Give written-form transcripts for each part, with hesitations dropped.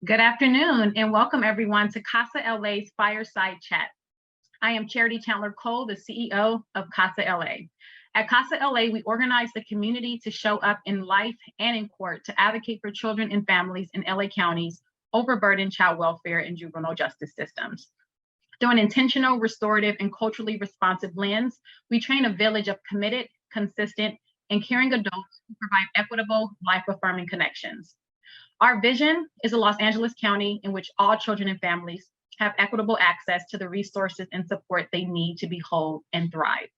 Good afternoon and welcome everyone to CASA LA's Fireside Chat. I am Chandler, the CEO of CASA LA. At CASA LA, we organize the community to show up in life and in court to advocate for children and families in LA counties overburdened child welfare and juvenile justice systems. Through an intentional, restorative, and culturally responsive lens, we train a village of committed, consistent, and caring adults who provide equitable, life-affirming connections. Our vision is a Los Angeles County in which all children and families have equitable access to the resources and support they need to be whole and thrive.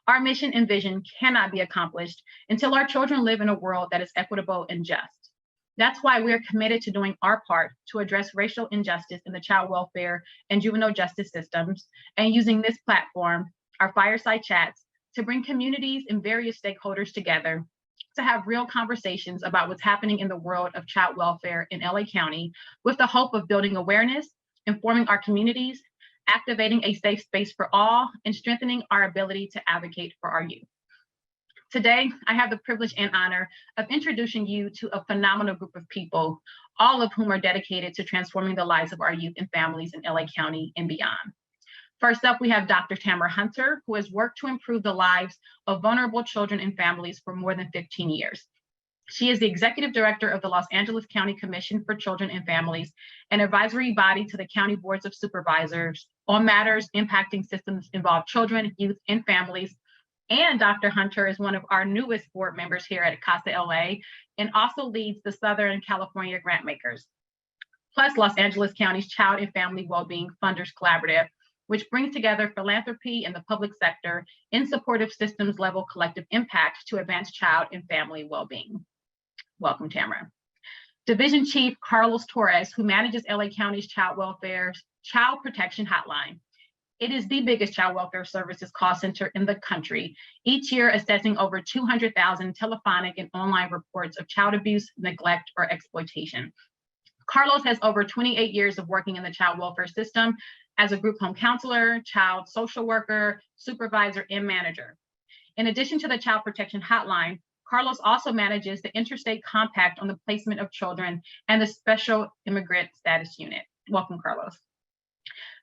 Our mission and vision cannot be accomplished until our children live in a world that is equitable and just. That's why we are committed to doing our part to address racial injustice in the child welfare and juvenile justice systems, and using this platform, our Fireside Chats, to bring communities and various stakeholders together to have real conversations about what's happening in the world of child welfare in LA County, with the hope of building awareness, informing our communities, activating a safe space for all, and strengthening our ability to advocate for our youth. Today, I have the privilege and honor of introducing you to a phenomenal group of people, all of whom are dedicated to transforming the lives of our youth and families in LA County and beyond. First up, we have Dr. Tamara Hunter, who has worked to improve the lives of vulnerable children and families for more than 15 years. She is the executive director of the Los Angeles County Commission for Children and Families, an advisory body to the county boards of supervisors on matters impacting systems involving children, youth, and families. And Dr. Hunter is one of our newest board members here at CASA LA and also leads the Southern California Grantmakers, plus Los Angeles County's Child and Family Wellbeing Funders Collaborative, which brings together philanthropy and the public sector in support of systems level collective impact to advance child and family well-being. Welcome, Tamara. Division Chief Carlos Torres, who manages LA County's Child Welfare Child Protection Hotline. It is the biggest child welfare services call center in the country, each year assessing over 200,000 telephonic and online reports of child abuse, neglect, or exploitation. Carlos has over 28 years of working in the child welfare system as a group home counselor, child social worker, supervisor, and manager. In addition to the Child Protection Hotline, Carlos also manages the Interstate Compact on the Placement of Children and the Special Immigrant Status Unit. Welcome, Carlos.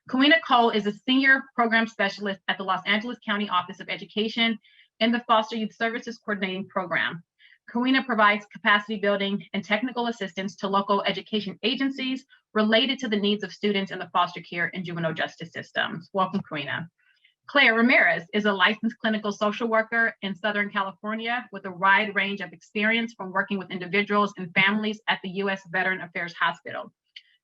Kawina Cole is a senior program specialist at the Los Angeles County Office of Education in the Foster Youth Services Coordinating Program. Kawina provides capacity building and technical assistance to local education agencies related to the needs of students in the foster care and juvenile justice systems. Welcome, Kawina. Claire Ramirez is a licensed clinical social worker in Southern California with a wide range of experience from working with individuals and families at the U.S. Veteran Affairs Hospital,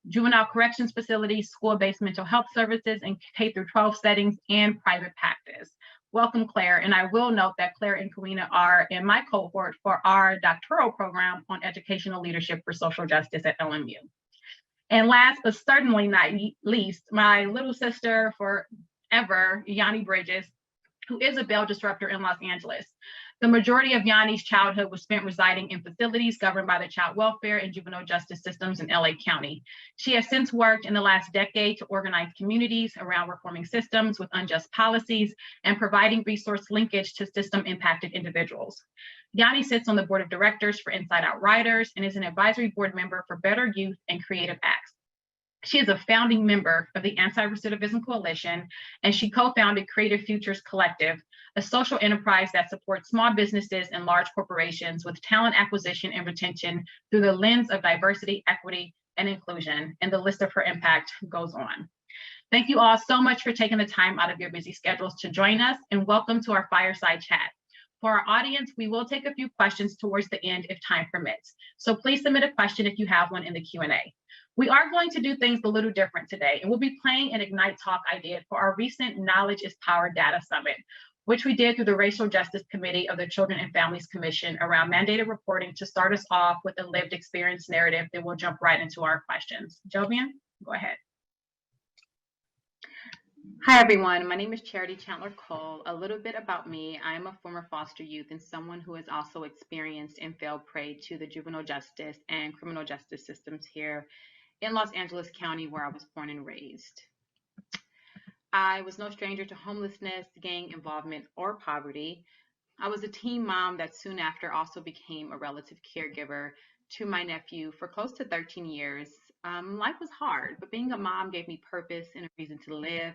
juvenile corrections facilities, school-based mental health services, and K-12 settings, and private practice. Welcome, Claire. And I will note that Claire and Kawina are in my cohort for our doctoral program on educational leadership for social justice at LMU. And last but certainly not least, my little sister forever, Yanni Bridges, who is a bail disruptor in Los Angeles. The majority of Yanni's childhood was spent residing in facilities governed by the child welfare and juvenile justice systems in LA County. She has since worked in the last decade to organize communities around reforming systems with unjust policies and providing resource linkage to system impacted individuals. Yanni sits on the board of directors for Inside Out Riders and is an advisory board member for Better Youth and Creative Acts. She is a founding member of the Anti-Recidivism Coalition, and she co-founded Creative Futures Collective, a social enterprise that supports small businesses and large corporations with talent acquisition and retention through the lens of diversity, equity, and inclusion. And the list of her impact goes on. Thank you all so much for taking the time out of your busy schedules to join us, and welcome to our Fireside Chat. For our audience, we will take a few questions towards the end if time permits. So please submit a question if you have one in the Q&A. We are going to do things a little different today, and we'll be playing an Ignite Talk idea for our recent Knowledge is Power Data Summit, which we did through the Racial Justice Committee of the Children and Families Commission around mandated reporting to start us off with a lived experience narrative. Then we'll jump right into our questions. Jovian, go ahead. Hi, everyone. My name is Chandler Cole. A little bit about me. I am a former foster youth and someone who has also experienced and fell prey to the juvenile justice and criminal justice systems here in Los Angeles County, where I was born and raised. I was no stranger to homelessness, gang involvement, or poverty. I was a teen mom that soon after also became a relative caregiver to my nephew for close to 13 years. Life was hard, but being a mom gave me purpose and a reason to live,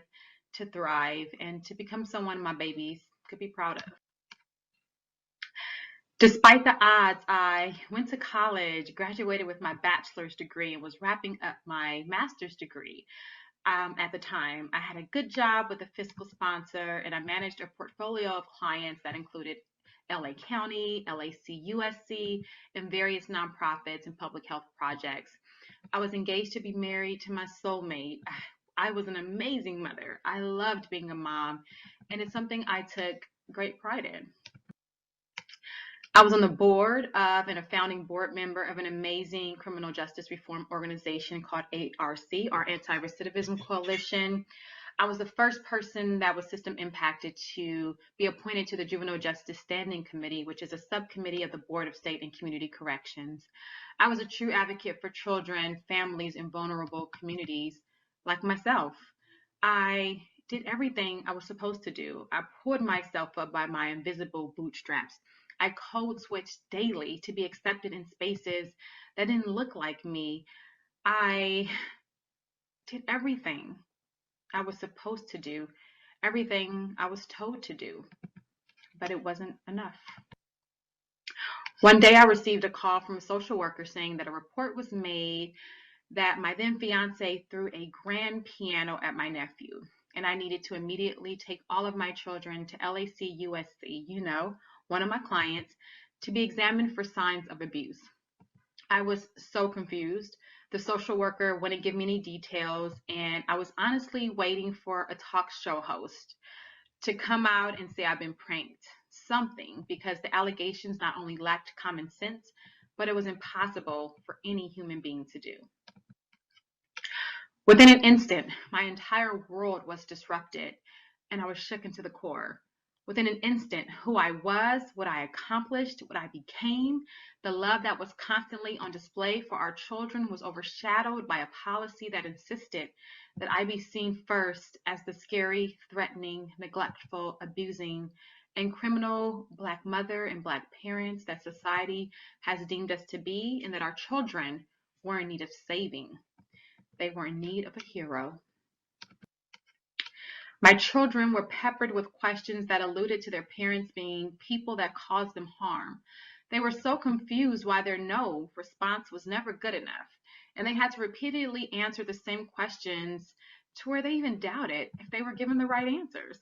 to thrive, and to become someone my babies could be proud of. Despite the odds, I went to college, graduated with my bachelor's degree, and was wrapping up my master's degree. At the time, I had a good job with a fiscal sponsor, and I managed a portfolio of clients that included LA County, LACUSC, and various nonprofits and public health projects. I was engaged to be married to my soulmate. I was an amazing mother. I loved being a mom, and it's something I took great pride in. I was on the board of and a founding board member of an amazing criminal justice reform organization called ARC, our Anti-Recidivism Coalition. I was the first person that was system impacted to be appointed to the Juvenile Justice Standing Committee, which is a subcommittee of the Board of State and Community Corrections. I was a true advocate for children, families, and vulnerable communities like myself. I did everything I was supposed to do. I pulled myself up by my invisible bootstraps. I code switched daily to be accepted in spaces that didn't look like me. I did everything I was supposed to do, everything I was told to do, but it wasn't enough. One day I received a call from a social worker saying that a report was made that my then fiance threw a grand piano at my nephew, and I needed to immediately take all of my children to LACUSC, one of my clients, to be examined for signs of abuse. I was so confused. The social worker wouldn't give me any details, and I was honestly waiting for a talk show host to come out and say I've been pranked, something, because the allegations not only lacked common sense, but it was impossible for any human being to do. Within an instant, my entire world was disrupted, and I was shook to the core. Within an instant, who I was, what I accomplished, what I became, the love that was constantly on display for our children was overshadowed by a policy that insisted that I be seen first as the scary, threatening, neglectful, abusing, and criminal Black mother and Black parents that society has deemed us to be, and that our children were in need of saving. They were in need of a hero. My children were peppered with questions that alluded to their parents being people that caused them harm. They were so confused why their no response was never good enough, and they had to repeatedly answer the same questions to where they even doubted if they were given the right answers.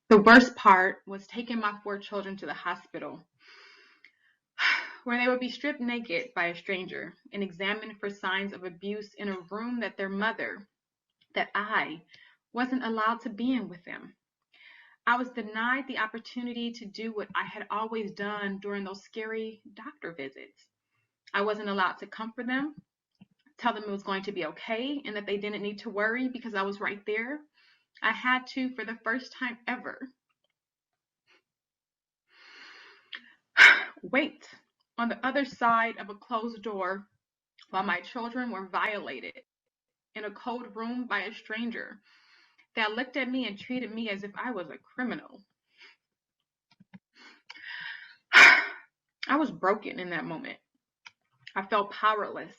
The worst part was taking my 4 children to the hospital, where they would be stripped naked by a stranger and examined for signs of abuse in a room that their mother, that I, wasn't allowed to be in with them. I was denied the opportunity to do what I had always done during those scary doctor visits. I wasn't allowed to comfort them, tell them it was going to be okay, and that they didn't need to worry because I was right there. I had to, for the first time ever, wait on the other side of a closed door while my children were violated in a cold room by a stranger that looked at me and treated me as if I was a criminal. I was broken in that moment. I felt powerless,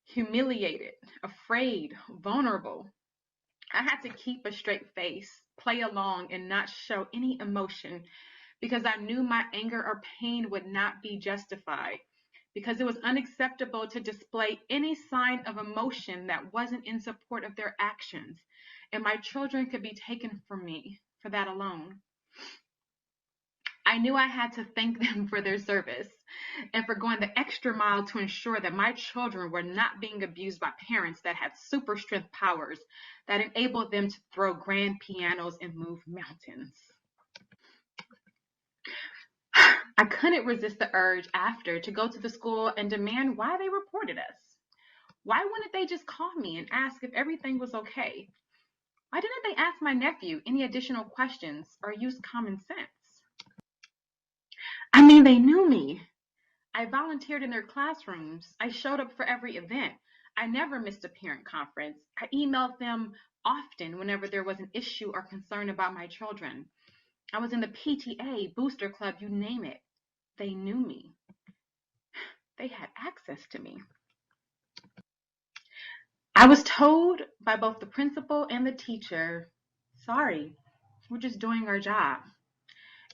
humiliated, afraid, vulnerable. I had to keep a straight face, play along, and not show any emotion because I knew my anger or pain would not be justified, because it was unacceptable to display any sign of emotion that wasn't in support of their actions, and my children could be taken from me for that alone. I knew I had to thank them for their service and for going the extra mile to ensure that my children were not being abused by parents that had super strength powers that enabled them to throw grand pianos and move mountains. I couldn't resist the urge after to go to the school and demand why they reported us. Why wouldn't they just call me and ask if everything was okay? Why didn't they ask my nephew any additional questions or use common sense? I mean, they knew me. I volunteered in their classrooms. I showed up for every event. I never missed a parent conference. I emailed them often whenever there was an issue or concern about my children. I was in the PTA, booster club, you name it. They knew me. they had access to me. I was told by both the principal and the teacher, sorry, we're just doing our job.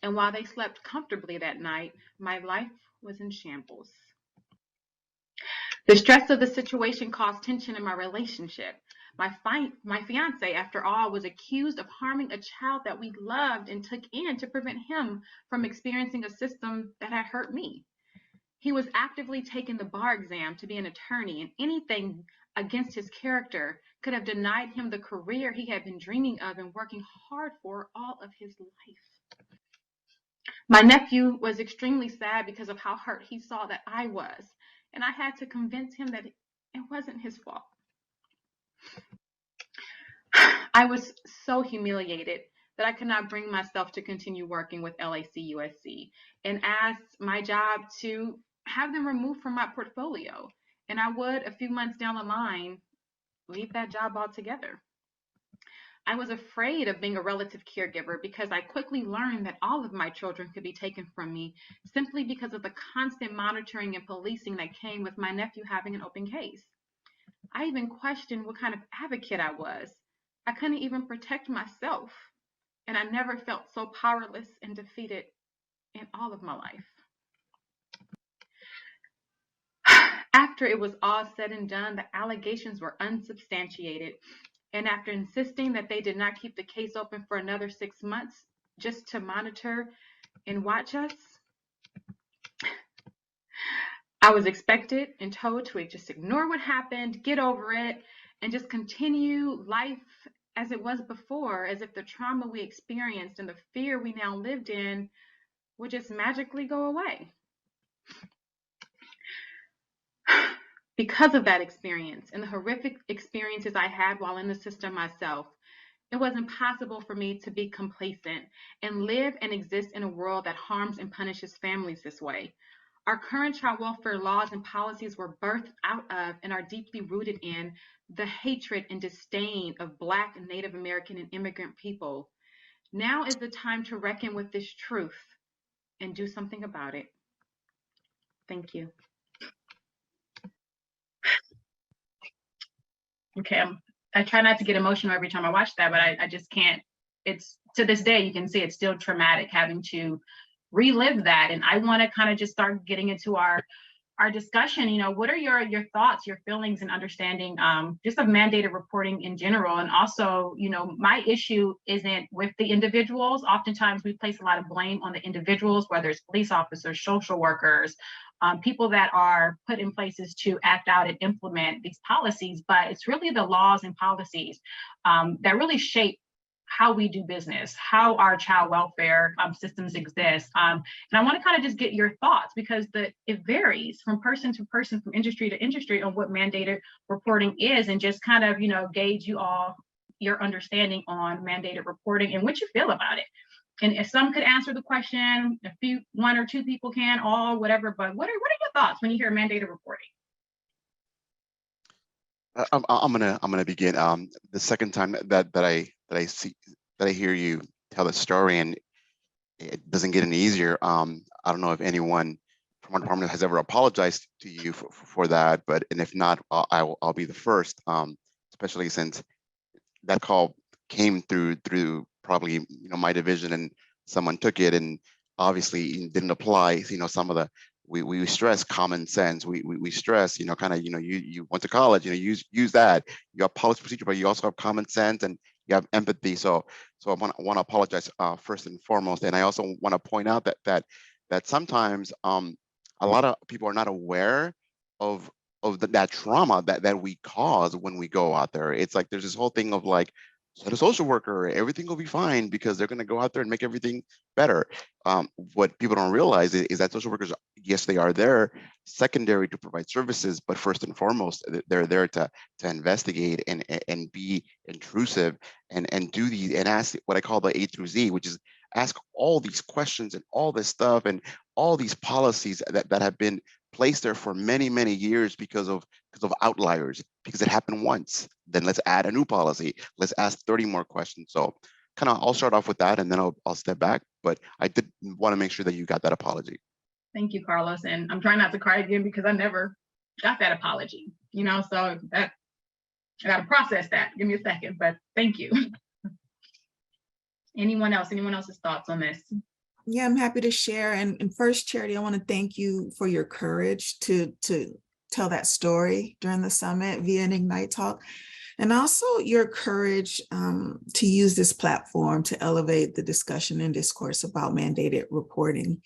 And while they slept comfortably that night, my life was in shambles. The stress of the situation caused tension in my relationship. My fiance, after all, was accused of harming a child that we loved and took in to prevent him from experiencing a system that had hurt me. He was actively taking the bar exam to be an attorney, and anything against his character could have denied him the career he had been dreaming of and working hard for all of his life. My nephew was extremely sad because of how hurt he saw that I was, and I had to convince him that it wasn't his fault. I was so humiliated that I could not bring myself to continue working with LAC-USC and asked my job to have them removed from my portfolio. And I would, a few months down the line, leave that job altogether. I was afraid of being a relative caregiver because I quickly learned that all of my children could be taken from me simply because of the constant monitoring and policing that came with my nephew having an open case. I even questioned what kind of advocate I was. I couldn't even protect myself, and I never felt so powerless and defeated in all of my life. After it was all said and done, the allegations were unsubstantiated, and after insisting that they did not keep the case open for another 6 months just to monitor and watch us, I was expected and told to just ignore what happened, get over it, and just continue life as it was before, as if the trauma we experienced and the fear we now lived in would just magically go away. Because of that experience and the horrific experiences I had while in the system myself, it was impossible for me to be complacent and live and exist in a world that harms and punishes families this way. Our current child welfare laws and policies were birthed out of and are deeply rooted in the hatred and disdain of Black, Native American, and immigrant people. Now is the time to reckon with this truth and do something about it. Thank you. Okay, I try not to get emotional every time I watch that, but I just can't. It's, to this day, you can see it's still traumatic having to relive that. And I want to kind of just start getting into our discussion. You know, what are your thoughts, your feelings, and understanding just of mandated reporting in general? And also, you know, my issue isn't with the individuals. Oftentimes we place a lot of blame on the individuals, whether it's police officers, social workers, people that are put in places to act out and implement these policies. But it's really the laws and policies that really shape how we do business, how our child welfare systems exist. And I want to kind of just get your thoughts, because it varies from person to person, from industry to industry, on what mandated reporting is, and just kind of, you know, gauge your understanding on mandated reporting and what you feel about it. And if some could answer the question, one or two people can, all, whatever, but what are your thoughts when you hear mandated reporting? I'm gonna begin. The second time that I hear you tell the story, and it doesn't get any easier. I don't know if anyone from our department has ever apologized to you for that, and if not, I'll be the first. Especially since that call came through probably, you know, my division, and someone took it and obviously it didn't apply. You know, some of the we stress common sense. We stress, you know, kind of, you know, you went to college, you know, use that. You have policy procedure, but you also have common sense and you have empathy. So I want to apologize first and foremost, and I also want to point out that sometimes a lot of people are not aware of that trauma that we cause when we go out there. It's like there's this whole thing of like, so the social worker, everything will be fine because they're going to go out there and make everything better. What people don't realize is that social workers, yes, they are there secondary to provide services, but first and foremost, they're there to investigate and be intrusive and do these and ask what I call the A through Z, which is ask all these questions and all this stuff and all these policies that have been placed there for many, many years because of outliers, because it happened once. Then let's add a new policy. Let's ask 30 more questions. So kind of, I'll start off with that and then I'll step back. But I did want to make sure that you got that apology. Thank you, Carlos. And I'm trying not to cry again because I never got that apology, so that I got to process that. Give me a second, but thank you. Anyone else's thoughts on this? Yeah, I'm happy to share. And first, Charity, I want to thank you for your courage to tell that story during the summit via an Ignite talk, and also your courage to use this platform to elevate the discussion and discourse about mandated reporting.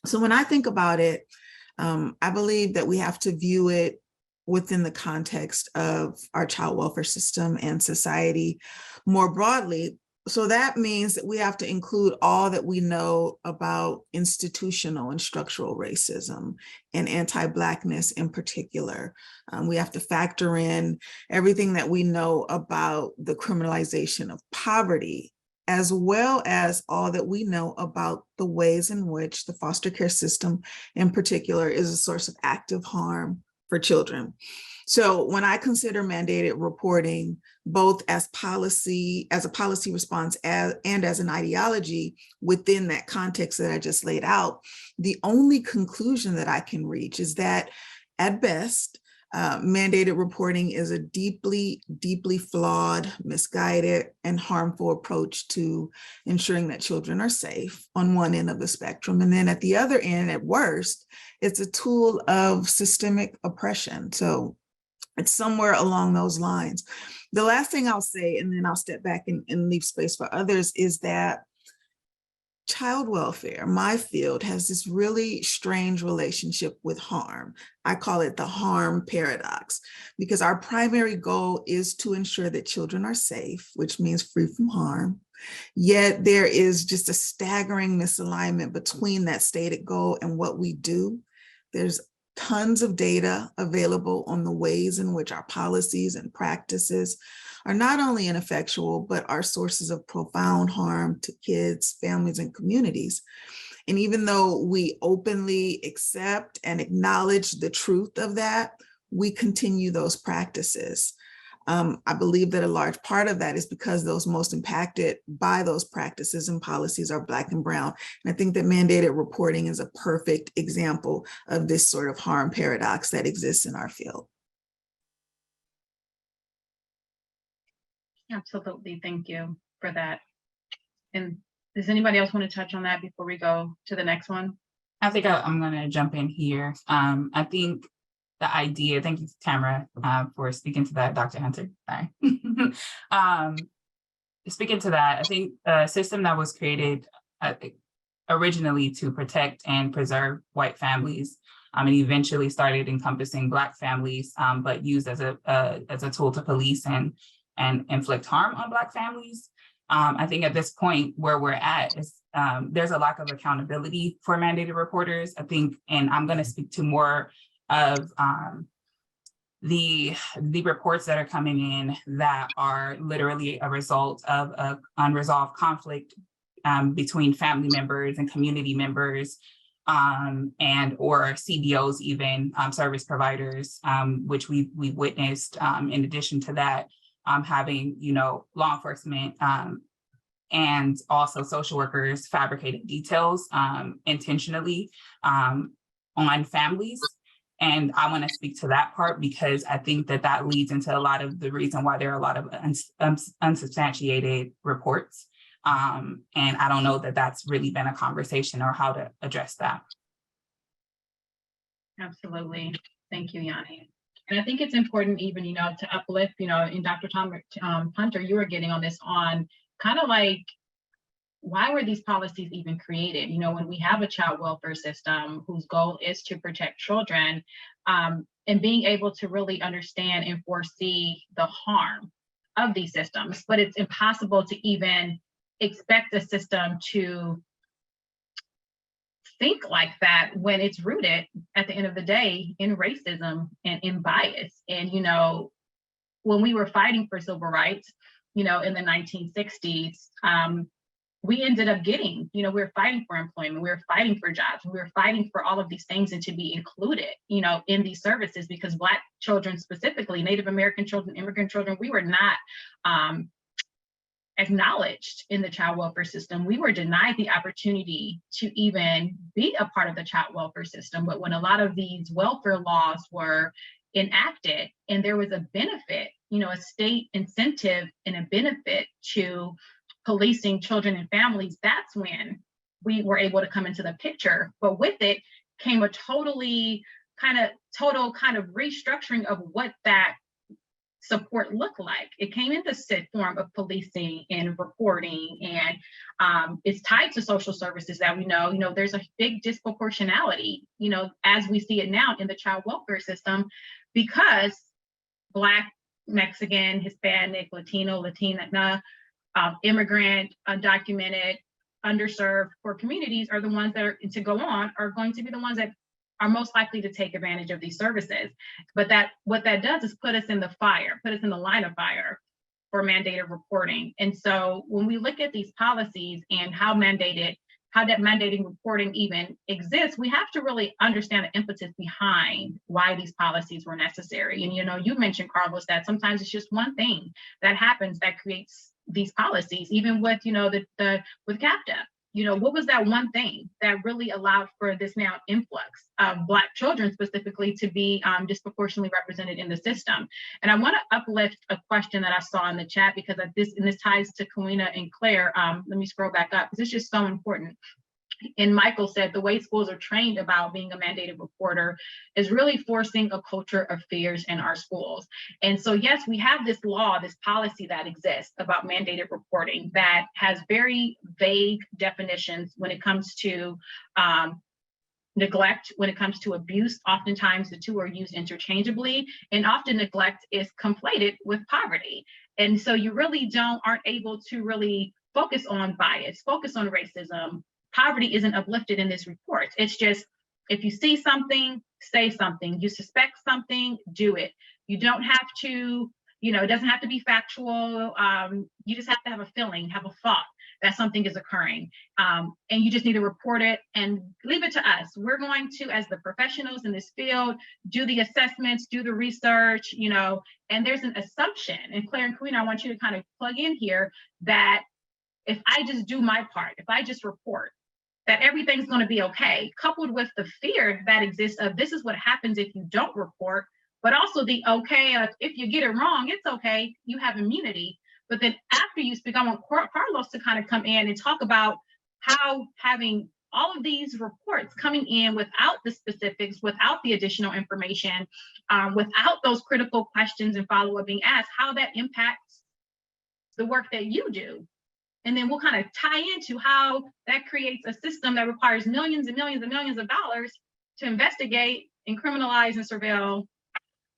So when I think about it, I believe that we have to view it within the context of our child welfare system and society more broadly. So that means that we have to include all that we know about institutional and structural racism and anti-Blackness in particular. We have to factor in everything that we know about the criminalization of poverty, as well as all that we know about the ways in which the foster care system in particular is a source of active harm for children. So when I consider mandated reporting, both as a policy response and as an ideology within that context that I just laid out, the only conclusion that I can reach is that at best, mandated reporting is a deeply, deeply flawed, misguided, and harmful approach to ensuring that children are safe on one end of the spectrum. And then at the other end, at worst, it's a tool of systemic oppression. So it's somewhere along those lines. The last thing I'll say, and then I'll step back and leave space for others, is that child welfare, my field, has this really strange relationship with harm. I call it the harm paradox, because our primary goal is to ensure that children are safe, which means free from harm. Yet there is just a staggering misalignment between that stated goal and what we do. There's tons of data available on the ways in which our policies and practices are not only ineffectual, but are sources of profound harm to kids, families, and communities. And even though we openly accept and acknowledge the truth of that, we continue those practices. I believe that a large part of that is because those most impacted by those practices and policies are Black and Brown. And I think that mandated reporting is a perfect example of this sort of harm paradox that exists in our field. Absolutely, thank you for that. And does anybody else want to touch on that before we go to the next one? I think I'm going to jump in here. I think the idea, thank you, Tamara, for speaking to that, Dr. Hunter. Sorry. Speaking to that, I think a system that was created originally to protect and preserve white families, and eventually started encompassing Black families, but used as a tool to police and inflict harm on Black families. I think at this point where we're at is there's a lack of accountability for mandated reporters. I think, and I'm going to speak to more of the reports that are coming in that are literally a result of an unresolved conflict between family members and community members, and or CBOs, even service providers, which we witnessed. In addition to that, having law enforcement and also social workers fabricating details intentionally on families. And I want to speak to that part because I think that leads into a lot of the reason why there are a lot of unsubstantiated reports. And I don't know that that's really been a conversation or how to address that. Absolutely. Thank you, Yanni. And I think it's important even, to uplift, in Dr. Hunter, you were getting on this on kind of like, why were these policies even created? When we have a child welfare system whose goal is to protect children, and being able to really understand and foresee the harm of these systems, but it's impossible to even expect a system to think like that when it's rooted at the end of the day in racism and in bias. And, when we were fighting for civil rights, in the 1960s, we ended up getting, we were fighting for employment, we were fighting for jobs, we were fighting for all of these things and to be included, in these services, because Black children, specifically Native American children, immigrant children, we were not acknowledged in the child welfare system. We were denied the opportunity to even be a part of the child welfare system. But when a lot of these welfare laws were enacted and there was a benefit, a state incentive and a benefit to policing children and families, that's when we were able to come into the picture. But with it came a total kind of restructuring of what that support look like. It came in the form of policing and reporting, and it's tied to social services that we know, there's a big disproportionality, as we see it now in the child welfare system, because Black, Mexican, Hispanic, Latino, Latina, immigrant, undocumented, underserved poor communities are the ones that are going to be the ones that are most likely to take advantage of these services. But what that does is put us in the line of fire for mandated reporting. And so when we look at these policies and how that mandating reporting even exists, we have to really understand the impetus behind why these policies were necessary. And you mentioned, Carlos, that sometimes it's just one thing that happens that creates these policies, even with with CAPTA. What was that one thing that really allowed for this now influx of Black children specifically to be disproportionately represented in the system? And I want to uplift a question that I saw in the chat, because this ties to Kalina and Claire. Let me scroll back up, because it's just so important. And Michael said the way schools are trained about being a mandated reporter is really forcing a culture of fears in our schools. And so, yes, we have this law, this policy that exists about mandated reporting that has very vague definitions when it comes to neglect, when it comes to abuse. Oftentimes the two are used interchangeably, and often neglect is conflated with poverty. And so you really aren't able to really focus on bias, focus on racism. Poverty isn't uplifted in this report. It's just, if you see something, say something. You suspect something, do it. You don't have to, it doesn't have to be factual. You just have to have a feeling, have a thought that something is occurring. And you just need to report it and leave it to us. We're going to, as the professionals in this field, do the assessments, do the research, and there's an assumption. And Claire and Karina, I want you to kind of plug in here that if I just do my part, if I just report, that everything's going to be okay, coupled with the fear that exists of this is what happens if you don't report, but also the if you get it wrong, it's okay, you have immunity. But then after you speak, I want Carlos to kind of come in and talk about how having all of these reports coming in without the specifics, without the additional information, without those critical questions and follow-up being asked, how that impacts the work that you do. And then we'll kind of tie into how that creates a system that requires millions and millions and millions of dollars to investigate and criminalize and surveil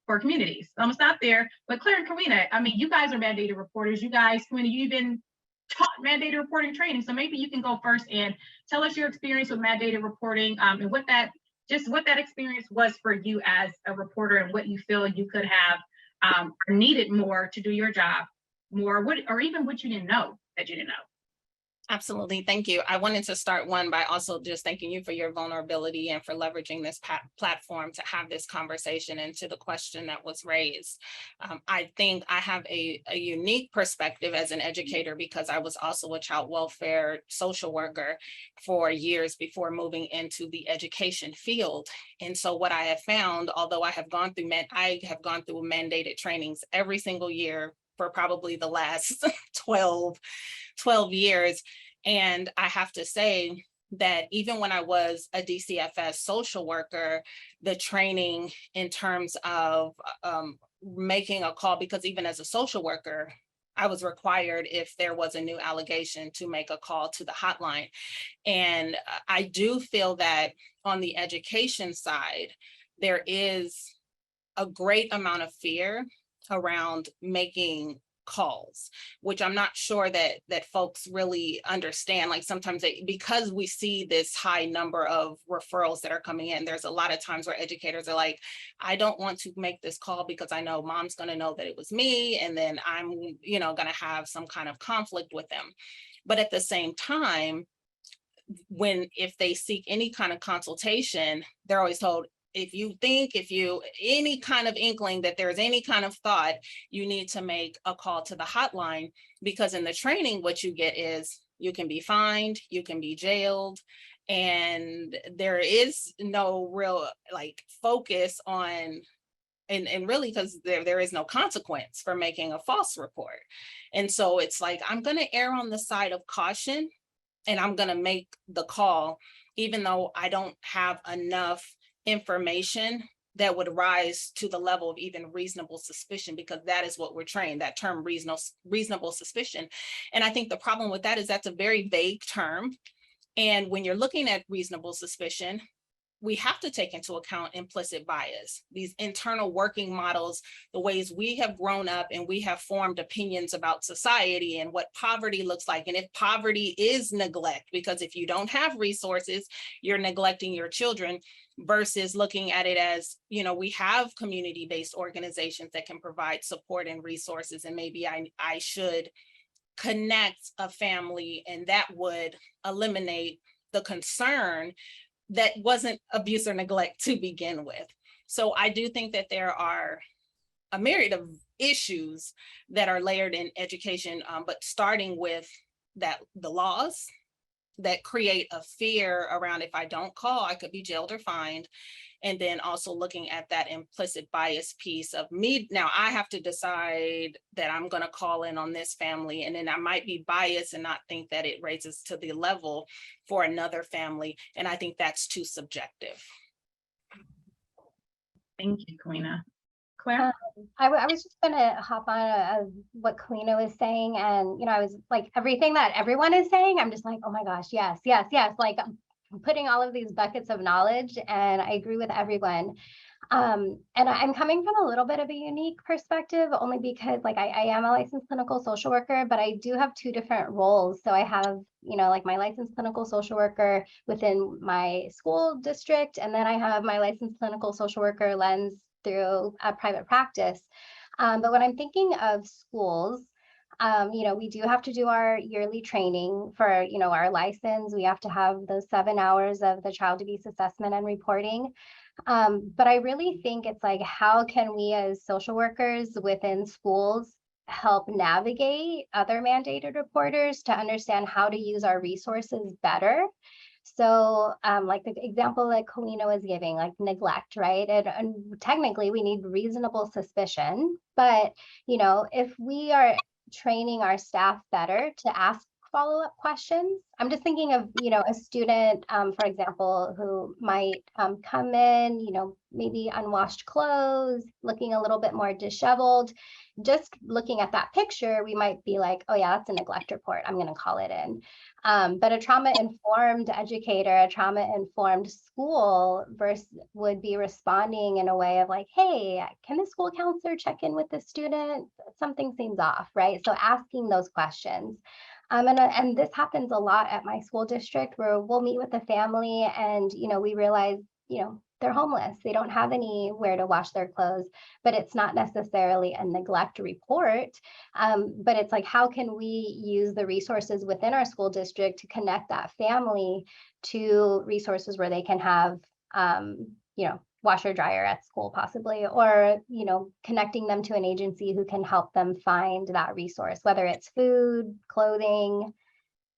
for communities. So I'm gonna stop there. But Claire and Karina, you guys are mandated reporters. You guys, Karina, you've been taught mandated reporting training. So maybe you can go first and tell us your experience with mandated reporting, and what that experience was for you as a reporter, and what you feel you could have or needed more to do your job more, or even what you didn't know that you didn't know. Absolutely. Thank you. I wanted to start by also just thanking you for your vulnerability and for leveraging this platform to have this conversation, and to the question that was raised. I think I have a unique perspective as an educator, because I was also a child welfare social worker for years before moving into the education field. And so what I have found, although I have gone through mandated trainings every single year for probably the last 12 years. And I have to say that even when I was a DCFS social worker, the training in terms of making a call, because even as a social worker, I was required, if there was a new allegation, to make a call to the hotline. And I do feel that on the education side, there is a great amount of fear around making calls, which I'm not sure that folks really understand. Like sometimes because we see this high number of referrals that are coming in, there's a lot of times where educators are like, I don't want to make this call because I know mom's going to know that it was me, and then I'm going to have some kind of conflict with them. But at the same time, if they seek any kind of consultation, they're always told, if you any kind of inkling that there's any kind of thought, you need to make a call to the hotline, because in the training, what you get is you can be fined, you can be jailed, and there is no real like focus on, and really, because there is no consequence for making a false report. And so it's like, I'm going to err on the side of caution, and I'm going to make the call, even though I don't have enough information that would rise to the level of even reasonable suspicion, because that is what we're trained, that term reasonable suspicion. And I think the problem with that is that's a very vague term. And when you're looking at reasonable suspicion, we have to take into account implicit bias, these internal working models, the ways we have grown up and we have formed opinions about society and what poverty looks like. And if poverty is neglect, because if you don't have resources, you're neglecting your children, versus looking at it as, you know, we have community-based organizations that can provide support and resources, and maybe I should connect a family, and that would eliminate the concern that wasn't abuse or neglect to begin with. So I do think that there are a myriad of issues that are layered in education, but starting with that, the laws that create a fear around, if I don't call, I could be jailed or fined. And then also looking at that implicit bias piece of me. Now I have to decide that I'm going to call in on this family, and then I might be biased and not think that it raises to the level for another family. And I think that's too subjective. Thank you, Kalina. Claire? I was just gonna hop on what Kalina was saying, and you know, I was like, everything that everyone is saying, I'm just like, oh my gosh, yes, yes, yes. Like I'm putting all of these buckets of knowledge, and I agree with everyone. And I'm coming from a little bit of a unique perspective, only because like I am a licensed clinical social worker, but I do have two different roles. So I have, you know, like my licensed clinical social worker within my school district, and then I have my licensed clinical social worker lens through a private practice. But when I'm thinking of schools, you know, we do have to do our yearly training for, you know, our license. We have to have those 7 hours of the child abuse assessment and reporting. But I really think it's like, how can we as social workers within schools help navigate other mandated reporters to understand how to use our resources better? So like the example that Kalina was giving, like neglect, right? And technically we need reasonable suspicion, but you know, if we are training our staff better to ask follow-up questions. I'm just thinking of, you know, a student, for example, who might come in, you know, maybe unwashed clothes, looking a little bit more disheveled. Just looking at that picture, we might be like, oh yeah, that's a neglect report. I'm going to call it in. But a trauma-informed educator, a trauma-informed school would be responding in a way of like, hey, can the school counselor check in with the student? Something seems off, right? So asking those questions. And this happens a lot at my school district, where we'll meet with the family and, you know, we realize, you know, they're homeless. They don't have anywhere to wash their clothes, but it's not necessarily a neglect report. But it's like, how can we use the resources within our school district to connect that family to resources where they can have, you know, washer dryer at school possibly, or, you know, connecting them to an agency who can help them find that resource, whether it's food, clothing,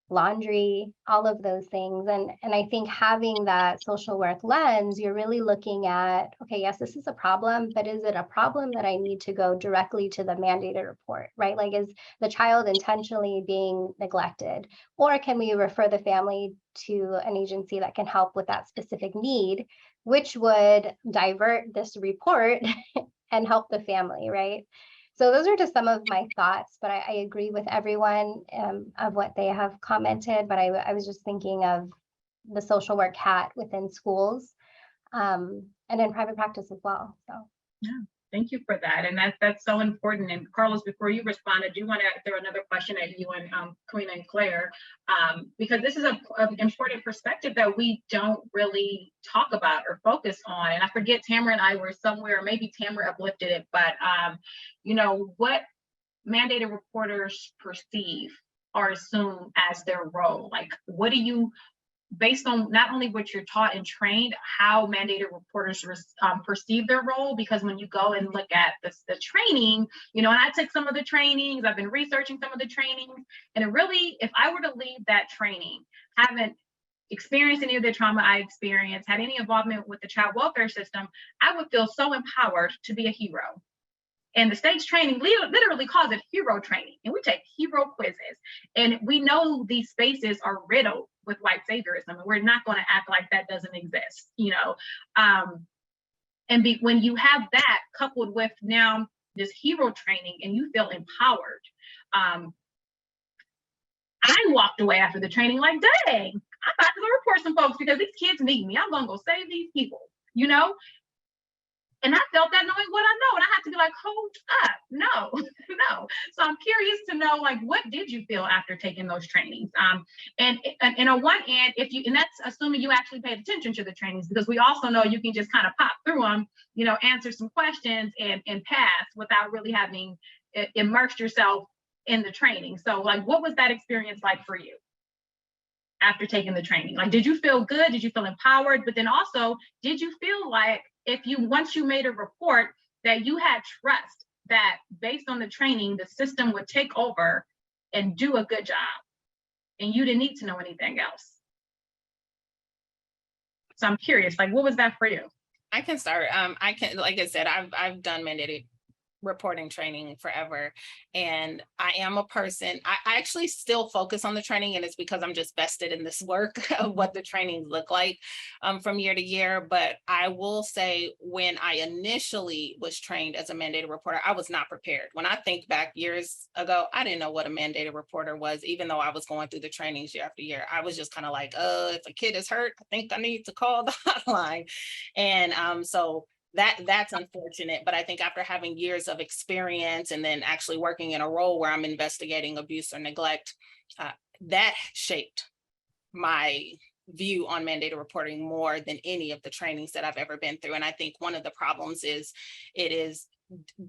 laundry, all of those things. And I think having that social work lens, you're really looking at, okay, yes, this is a problem, but is it a problem that I need to go directly to the mandated report, right? Like, is the child intentionally being neglected? Or can we refer the family to an agency that can help with that specific need, which would divert this report and help the family, right? So those are just some of my thoughts, but I agree with everyone of what they have commented, but I was just thinking of the social work hat within schools and in private practice as well. So yeah, thank you for that. And that's so important. And Carlos, before you respond, I do want to throw another question at you and Kalina and Claire, because this is an important perspective that we don't really talk about or focus on. And I forget, Tamara and I were somewhere, maybe Tamara uplifted it, but you know, what mandated reporters perceive or assume as their role. Like, what do you based on not only what you're taught and trained, how mandated reporters perceive their role. Because when you go and look at the training, you know, and I took some of the trainings, I've been researching some of the trainings, and it really, if I were to leave that training, haven't experienced any of the trauma I experienced, had any involvement with the child welfare system, I would feel so empowered to be a hero. And the state's training literally calls it hero training. And we take hero quizzes. And we know these spaces are riddled with white saviorism. And we're not going to act like that doesn't exist, you know. When you have that coupled with now this hero training and you feel empowered, I walked away after the training like, dang, I'm about to go report some folks because these kids need me. I'm going to go save these people, you know? And I felt that knowing what I know. And I had to be like, hold up, no, no. So I'm curious to know, like, what did you feel after taking those trainings? And on one end, and that's assuming you actually paid attention to the trainings, because we also know you can just kind of pop through them, you know, answer some questions and pass without really having immersed yourself in the training. So like, what was that experience like for you after taking the training? Like, did you feel good? Did you feel empowered? But then also, did you feel like once you made a report, that you had trust that based on the training, the system would take over and do a good job and you didn't need to know anything else? So I'm curious, like, what was that for you? I can start. I can, like I said, I've done mandated reporting training forever. And I am a person, I actually still focus on the training, and it's because I'm just vested in this work of what the trainings look like from year to year. But I will say, when I initially was trained as a mandated reporter, I was not prepared. When I think back years ago, I didn't know what a mandated reporter was, even though I was going through the trainings year after year. I was just kind of like, if a kid is hurt, I think I need to call the hotline. And so that's unfortunate. But I think after having years of experience and then actually working in a role where I'm investigating abuse or neglect, that shaped my view on mandated reporting more than any of the trainings that I've ever been through. And I think one of the problems is it is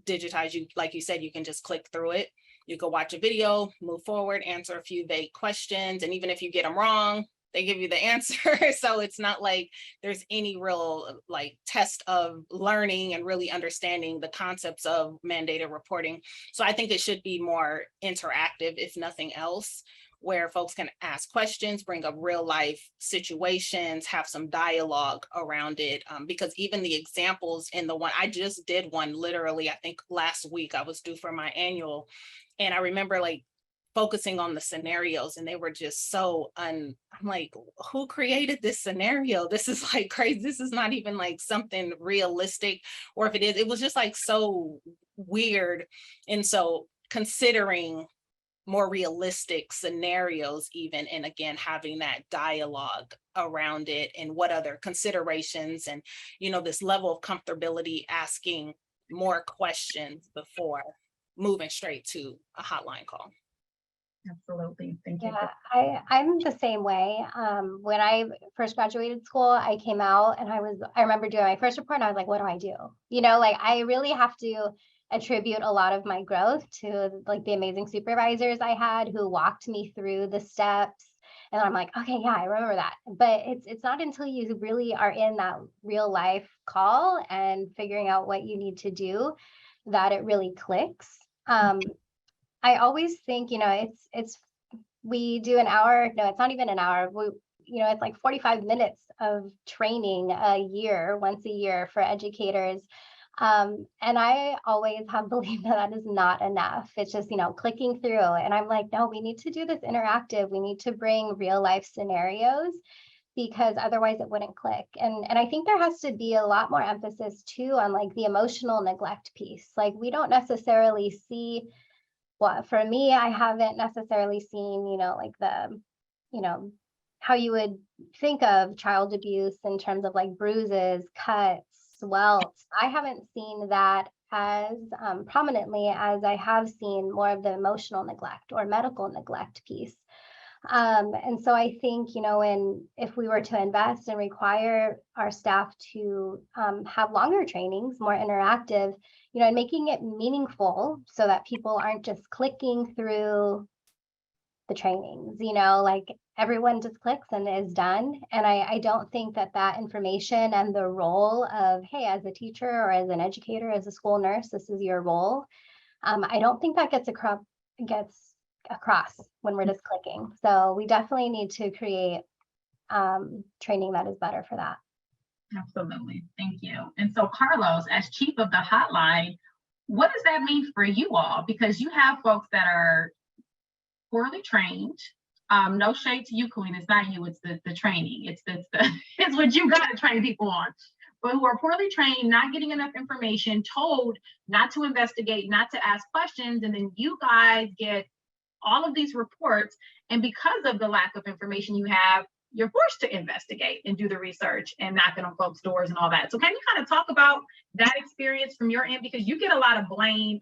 digitized. You, like you said, you can just click through it. You go watch a video, move forward, answer a few vague questions. And even if you get them wrong, they give you the answer. So it's not like there's any real like test of learning and really understanding the concepts of mandated reporting. So I think it should be more interactive, if nothing else, where folks can ask questions, bring up real life situations, have some dialogue around it. Because even the examples in the one, I just did one literally, I think last week, I was due for my annual. And I remember like focusing on the scenarios, and they were just so I'm like, who created this scenario? This is like crazy. This is not even like something realistic, or if it is, it was just like so weird. And so considering more realistic scenarios even, and again, having that dialogue around it and what other considerations and, you know, this level of comfortability asking more questions before moving straight to a hotline call. Absolutely. Thank you. Yeah, I'm the same way. When I first graduated school, I came out and I remember doing my first report and I was like, what do I do? You know, like I really have to attribute a lot of my growth to like the amazing supervisors I had who walked me through the steps. And I'm like, okay, yeah, I remember that. But it's not until you really are in that real life call and figuring out what you need to do that it really clicks. I always think, you know, we do an hour. No, it's not even an hour. It's like 45 minutes of training once a year for educators. And I always have believed that is not enough. It's just, clicking through. And I'm like, no, we need to do this interactive. We need to bring real life scenarios, because otherwise it wouldn't click. And I think there has to be a lot more emphasis too on like the emotional neglect piece. Like we don't necessarily see, well, for me, I haven't necessarily seen, like how you would think of child abuse in terms of like bruises, cuts, welts. I haven't seen that as prominently as I have seen more of the emotional neglect or medical neglect piece. And so I think, if we were to invest and require our staff to have longer trainings, more interactive, and making it meaningful so that people aren't just clicking through the trainings, like everyone just clicks and is done. And I don't think that that information and the role of, hey, as a teacher or as an educator, as a school nurse, this is your role. I don't think that gets across when we're just clicking. So we definitely need to create training that is better for that. Absolutely. Thank you. And so Carlos, as chief of the hotline, what does that mean for you all? Because you have folks that are poorly trained. No shade to you, Queen. It's not you, it's the training. It's what you got to train people on. But who are poorly trained, not getting enough information, told not to investigate, not to ask questions, and then you guys get all of these reports, and because of the lack of information you have, you're forced to investigate and do the research and knocking on folks' doors and all that. So can you kind of talk about that experience from your end? Because you get a lot of blame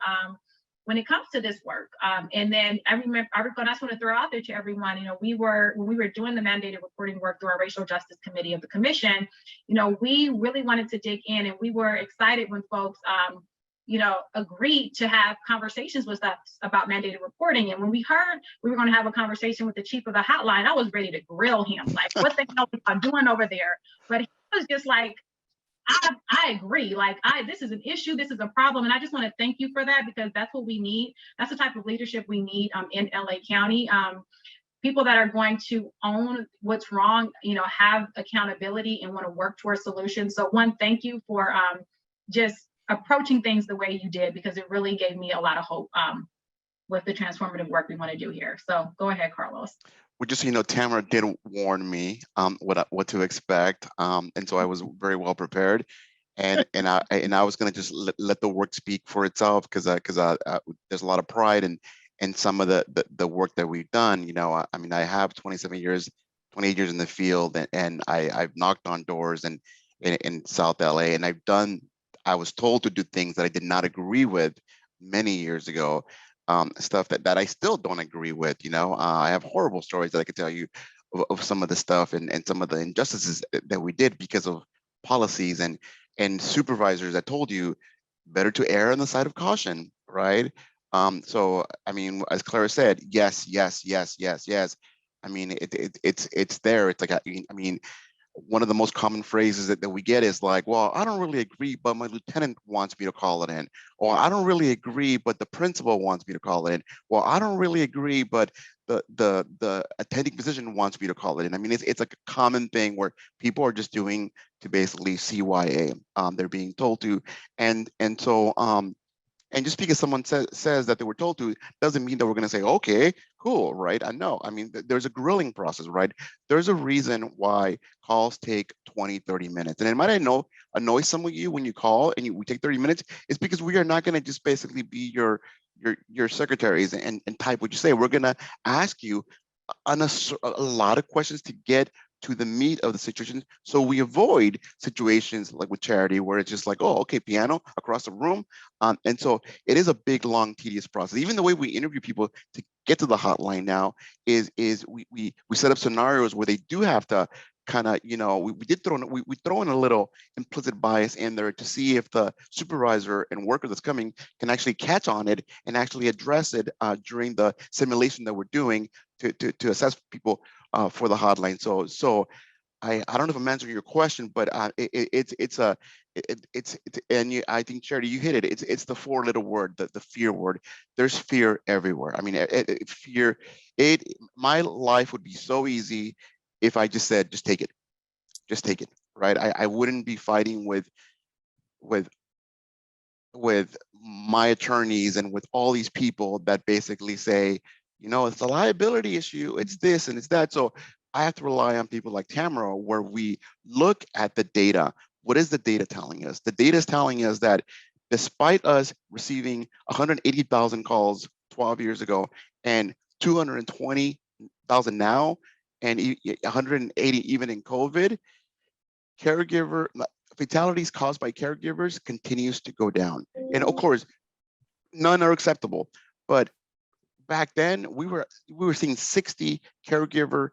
when it comes to this work. And then I just want to throw out there to everyone, when we were doing the mandated reporting work through our racial justice committee of the commission, we really wanted to dig in, and we were excited when folks, agreed to have conversations with us about mandated reporting. And when we heard we were going to have a conversation with the chief of the hotline, I was ready to grill him, like, what the hell are you doing over there? But he was just like, I agree. Like, this is an issue. This is a problem. And I just want to thank you for that, because that's what we need. That's the type of leadership we need in LA County. People that are going to own what's wrong, have accountability and want to work towards solutions. So one, thank you for just approaching things the way you did, because it really gave me a lot of hope with the transformative work we want to do here. So go ahead, Carlos. Well, just so you know, Tamara did warn me what to expect, and so I was very well prepared, and I was going to just let the work speak for itself, because there's a lot of pride in some of the work that we've done. I have 28 years in the field, and I've knocked on doors in South LA, and I was told to do things that I did not agree with many years ago. Stuff that I still don't agree with. I have horrible stories that I could tell you of some of the stuff and some of the injustices that we did because of policies and supervisors that told you better to err on the side of caution, right? So as Clara said, yes. It's there. It's like one of the most common phrases that we get is like, well, I don't really agree, but my lieutenant wants me to call it in. Or I don't really agree, but the principal wants me to call it in. Well, I don't really agree, but the attending physician wants me to call it in. It's like a common thing where people are just doing to basically CYA. They're being told to. And so just because someone says that they were told to doesn't mean that we're going to say, okay, cool, right? I know. There's a grilling process, right? There's a reason why calls take 20, 30 minutes. And it might annoy some of you when you call and we take 30 minutes. It's because we are not going to just basically be your secretaries and type what you say. We're going to ask you a lot of questions to get to the meat of the situation, so we avoid situations like with Charity where it's just like, oh, okay, piano across the room. And so it is a big, long, tedious process. Even the way we interview people to get to the hotline now is we set up scenarios where they do have to kind of, we throw in a little implicit bias in there to see if the supervisor and worker that's coming can actually catch on it and actually address it during the simulation that we're doing to assess people for the hotline. So I don't know if I'm answering your question, but I think Charity, you hit it. It's the four-letter word, the fear word. There's fear everywhere. Fear. My life would be so easy if I just said, just take it, right? I wouldn't be fighting with my attorneys and with all these people that basically say, it's a liability issue, it's this and it's that. So I have to rely on people like Tamara, where we look at the data. What is the data telling us? The data is telling us that despite us receiving 180,000 calls 12 years ago and 220,000 now, and 180 even in COVID, caregiver fatalities caused by caregivers continues to go down. And of course, none are acceptable. But back then, we were seeing 60 caregiver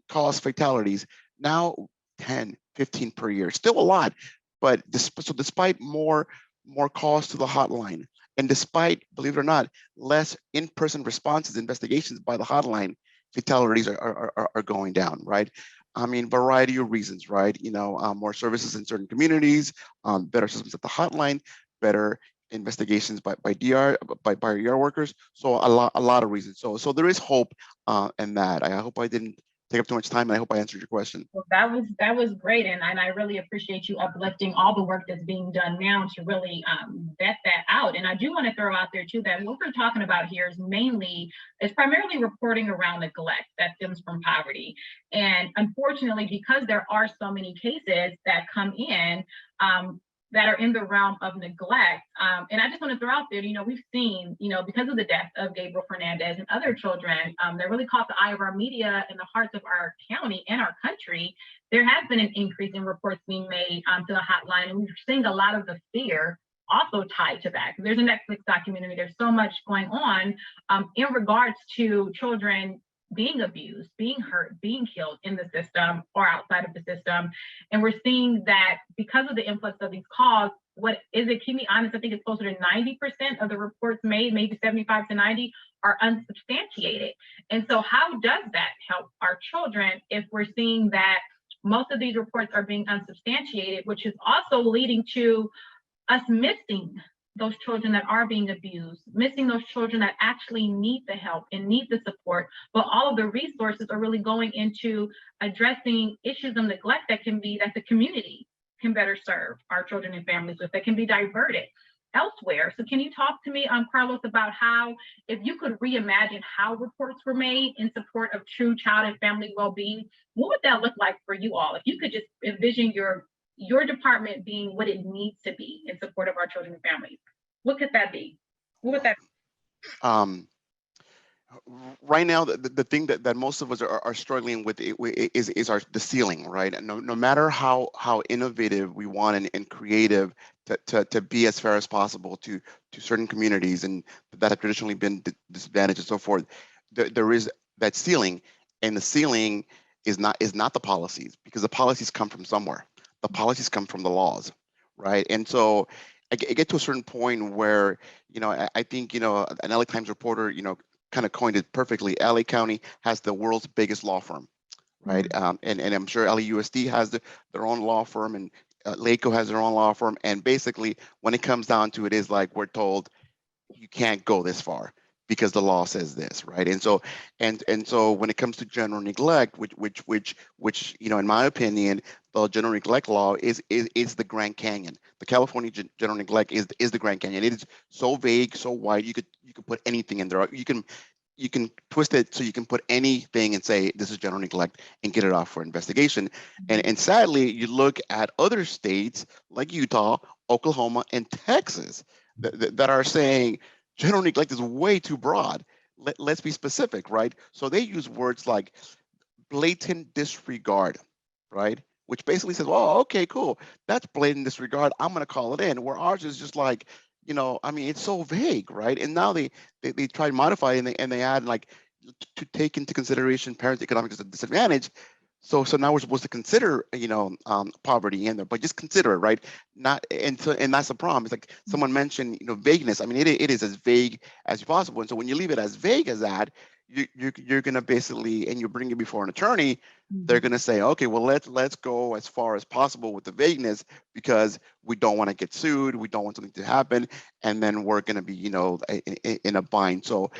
caused fatalities. Now 10, 15 per year, still a lot. But despite more calls to the hotline, and despite, believe it or not, less in-person responses, investigations by the hotline, fatalities are going down, right? I mean, variety of reasons, right? More services in certain communities, better systems at the hotline, better investigations by DR by ER workers. So a lot of reasons. So there is hope in that. I hope I didn't take up too much time, and I hope I answered your question. Well, that was great, and I really appreciate you uplifting all the work that's being done now to really vet that out. And I do want to throw out there too that what we're talking about here is primarily reporting around neglect that stems from poverty. And unfortunately, because there are so many cases that come in that are in the realm of neglect. And I just want to throw out there, we've seen, because of the death of Gabriel Fernandez and other children that really caught the eye of our media and the hearts of our county and our country, there has been an increase in reports being made to the hotline. And we're seeing a lot of the fear also tied to that. There's a Netflix documentary, there's so much going on in regards to children being abused, being hurt, being killed in the system or outside of the system. And we're seeing that because of the influx of these calls, keep me honest, I think it's closer to 90% of the reports made, maybe 75 to 90, are unsubstantiated. And so how does that help our children if we're seeing that most of these reports are being unsubstantiated, which is also leading to us missing those children that are being abused, missing those children that actually need the help and need the support, but all of the resources are really going into addressing issues of neglect that the community can better serve our children and families with, that can be diverted elsewhere. So can you talk to me, Carlos, about how, if you could reimagine how reports were made in support of true child and family well-being, what would that look like for you all? If you could just envision your department being what it needs to be in support of our children and families, what could that be? What would that be? Right now, the thing that most of us are struggling with is the ceiling, right? No matter how innovative we want and creative to be as fair as possible to certain communities and that have traditionally been disadvantaged and so forth, there is that ceiling, and the ceiling is not the policies, because the policies come from somewhere. The policies come from the laws, right? And so I get to a certain point where, I think, an LA Times reporter, kind of coined it perfectly. LA County has the world's biggest law firm, right? And I'm sure LAUSD has their own law firm, and LACO has their own law firm. And basically, when it comes down to it, is like we're told you can't go this far because the law says this, right? And so when it comes to general neglect, which in my opinion, the general neglect law is the Grand Canyon. The California general neglect is the Grand Canyon. It is so vague, so wide. You could put anything in there. You can twist it so you can put anything and say this is general neglect and get it off for investigation. And sadly, you look at other states like Utah, Oklahoma, and Texas that are saying general neglect is way too broad. Let's be specific, right? So they use words like blatant disregard, right? Which basically says, well, okay, cool. That's blatant disregard. I'm going to call it in. Where ours is just like, it's so vague, right? And now they try to modify it, and they add like to take into consideration parents' economic disadvantage. So now we're supposed to consider, poverty in there, but just consider it, right? And that's the problem. It's like someone mentioned, vagueness. I mean, it is as vague as possible. And so when you leave it as vague as that, you're going to basically, and you bring it before an attorney, they're going to say, okay, well, let's go as far as possible with the vagueness, because we don't want to get sued. We don't want something to happen. And then we're going to be, in a bind. So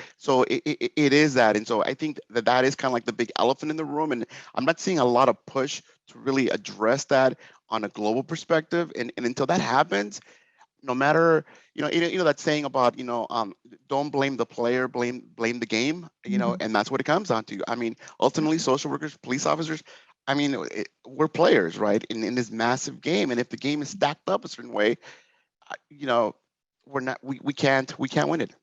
it is that. And so I think that is kind of like the big elephant in the room. And I'm not seeing a lot of push to really address that on a global perspective. And until that happens, no matter, that saying about, don't blame the player, blame the game, and that's what it comes down to. I mean, ultimately, social workers, police officers, we're players, right, in this massive game. And if the game is stacked up a certain way, we can't win it.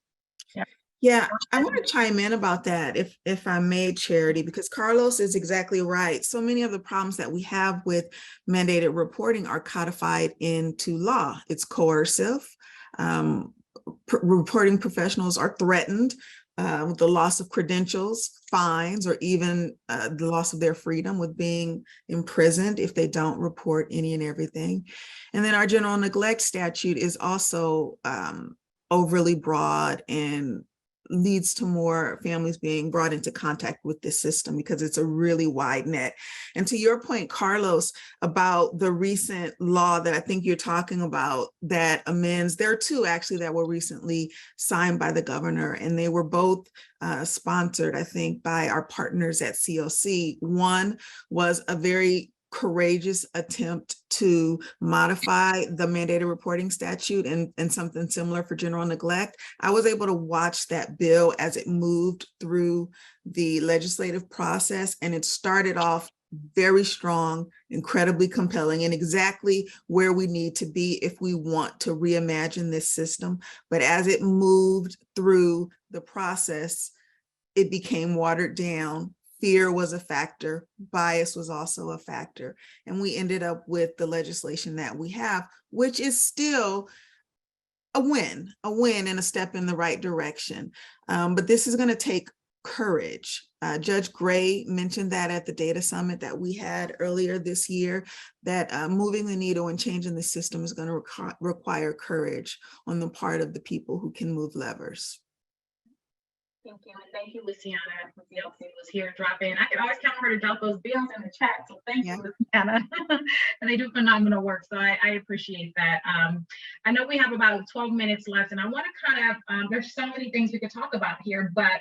Yeah, I want to chime in about that, if I may, Charity, because Carlos is exactly right. So many of the problems that we have with mandated reporting are codified into law. It's coercive. Reporting professionals are threatened with the loss of credentials, fines, or even the loss of their freedom with being imprisoned if they don't report any and everything. And then our general neglect statute is also overly broad and leads to more families being brought into contact with this system, because it's a really wide net. And to your point, Carlos, about the recent law that I think you're talking about that amends, there are two actually that were recently signed by the governor, and they were both sponsored, I think, by our partners at COC. One was a very courageous attempt to modify the mandated reporting statute and something similar for general neglect. I was able to watch that bill as it moved through the legislative process, and it started off very strong, incredibly compelling, and exactly where we need to be if we want to reimagine this system. But as it moved through the process, it became watered down. Fear was a factor, bias was also a factor, and we ended up with the legislation that we have, which is still a win and a step in the right direction. But this is going to take courage. Judge Gray mentioned that at the data summit that we had earlier this year, that moving the needle and changing the system is going to require courage on the part of the people who can move levers. Thank you. And thank you, Luciana, from CLC, was here dropping. I can always count on her to drop those bills in the chat. So thank you, Luciana. And they do phenomenal work. So I appreciate that. I know we have about 12 minutes left, and I want to kind of, there's so many things we could talk about here, but,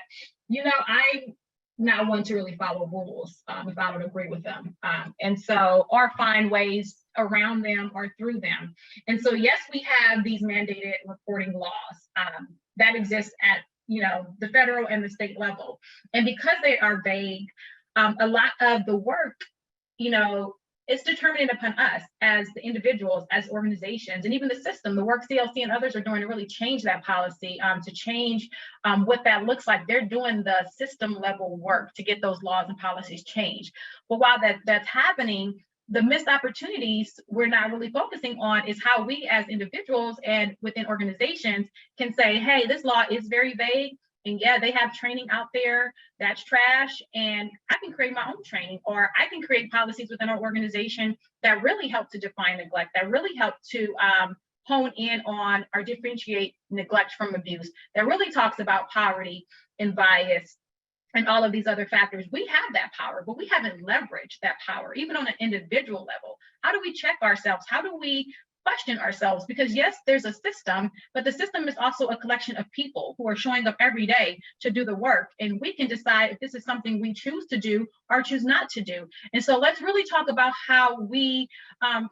you know, I'm not one to really follow rules if I don't agree with them. And so, or find ways around them or through them. And so, yes, we have these mandated reporting laws that exist at the federal and the state level. And because they are vague, a lot of the work, is determined upon us as the individuals, as organizations, and even the system, the work CLC and others are doing to really change that policy, to change what that looks like. They're doing the system level work to get those laws and policies changed. But while that's happening, the missed opportunities we're not really focusing on is how we as individuals and within organizations can say, hey, this law is very vague, and yeah, they have training out there that's trash, and I can create my own training, or I can create policies within our organization that really help to define neglect, that really help to hone in on or differentiate neglect from abuse, that really talks about poverty and bias and all of these other factors. We have that power, but we haven't leveraged that power, even on an individual level. How do we check ourselves? How do we question ourselves? Because yes, there's a system, but the system is also a collection of people who are showing up every day to do the work. And we can decide if this is something we choose to do or choose not to do. And so let's really talk about how we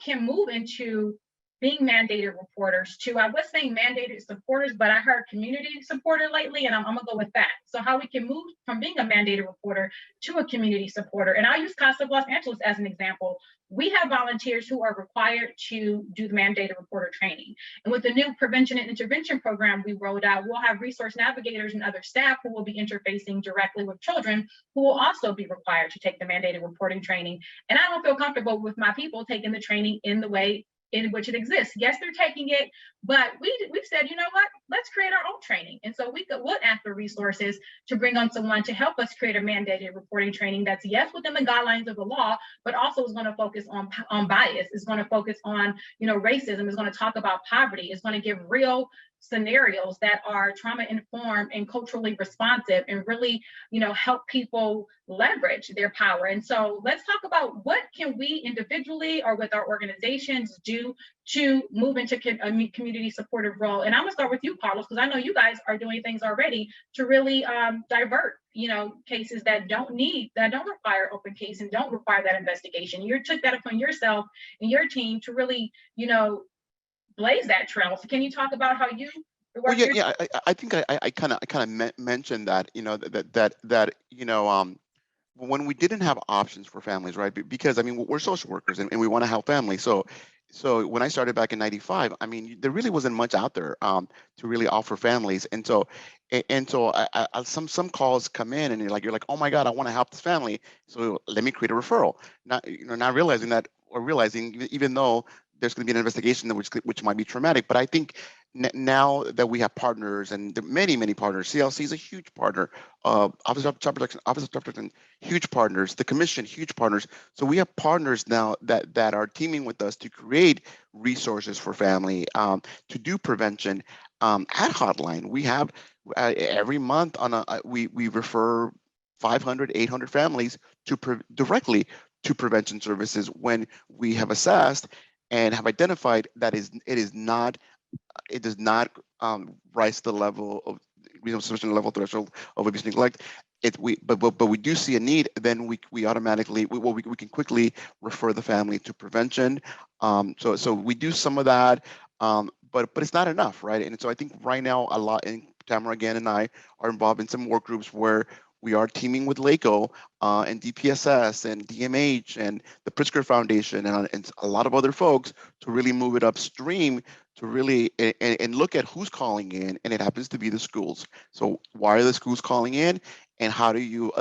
can move into being mandated reporters to, I was saying mandated supporters, but I heard community supporter lately, and I'm gonna go with that. So how we can move from being a mandated reporter to a community supporter. And I'll use CASA of Los Angeles as an example. We have volunteers who are required to do the mandated reporter training. And with the new prevention and intervention program we rolled out, we'll have resource navigators and other staff who will be interfacing directly with children who will also be required to take the mandated reporting training. And I don't feel comfortable with my people taking the training in the way in which it exists. Yes, they're taking it, but we've said, you know what, let's create our own training. And so we could look after resources to bring on someone to help us create a mandated reporting training that's, yes, within the guidelines of the law, but also is going to focus on bias, is going to focus on, racism, is going to talk about poverty, is going to give real scenarios that are trauma informed and culturally responsive, and really, help people leverage their power. And so let's talk about what can we individually or with our organizations do to move into a community supportive role. And I'm gonna start with you, Carlos, because I know you guys are doing things already to really divert, cases that don't require open case and don't require that investigation. You took that upon yourself and your team to really, blaze that trail. So can you talk about how you Well, I think I kind of mentioned that, when we didn't have options for families, right? Because we're social workers and we want to help families. So when I started back in '95, there really wasn't much out there to really offer families. And so some calls come in and you're like, oh my God, I want to help this family. So let me create a referral. Not realizing that, or realizing even though there's going to be an investigation which might be traumatic. But I think now that we have partners, and there are many partners, CLC is a huge partner, Office of Child Protection, huge partners, the Commission, huge partners. So we have partners now that are teaming with us to create resources for family, to do prevention. ad hotline. We have every month on we refer 500, 800 families to directly to prevention services when we have assessed and have identified that it does not rise to the level of reasonable suspicion level threshold of abuse and neglect. But we do see a need, then we automatically we can quickly refer the family to prevention. So we do some of that, but it's not enough, right? And so I think right now a lot, and Tamara again and I are involved in some work groups where we are teaming with LACO and DPSS and DMH and the Pritzker Foundation and a lot of other folks to really move it upstream to really and look at who's calling in, and it happens to be the schools. So why are the schools calling in, and how do you